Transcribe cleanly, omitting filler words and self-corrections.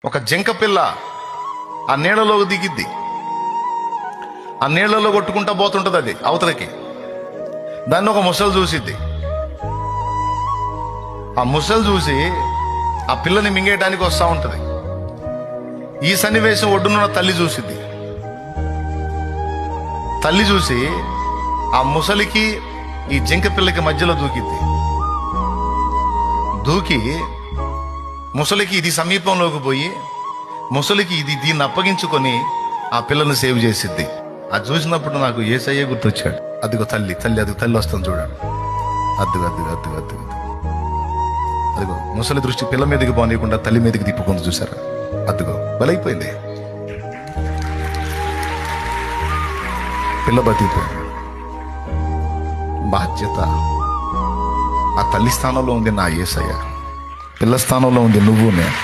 ఒక జింక పిల్ల ఆ నీళ్ళలోకి దిగిద్ది. ఆ నీళ్లలో కొట్టుకుంటా పోతుంటది అది అవతలకి. దాన్ని ఒక ముసలి చూసిద్ది. ఆ ముసలి చూసి ఆ పిల్లని మింగేయడానికి వస్తూ ఉంటది. ఈ సన్నివేశం ఒడ్డునున్న తల్లి చూసిద్ది. తల్లి చూసి ఆ ముసలికి ఈ జింక పిల్లకి మధ్యలో దూకిద్ది. దూకి ముసలికి ఇది సమీపంలోకి పోయి ముసలికి దీన్ని అప్పగించుకొని ఆ పిల్లని సేవ్ చేసిద్ది. అది చూసినప్పుడు నాకు యేసయ్యే గుర్తొచ్చాడు. అదిగో తల్లి వస్తుంది చూడండి. అదిగో ముసలి దృష్టి పిల్ల మీదకి పోనీయకుండా తల్లి మీదకి తిప్పుకుంది, చూసారా? అదిగో బలైపోయింది, పిల్ల బతికిపోయింది. బాధ్యత ఆ తల్లి స్థానంలో ఉంది నా యేసయ్య, పిల్ల స్థానంలో ఉంది నువ్వు నేను.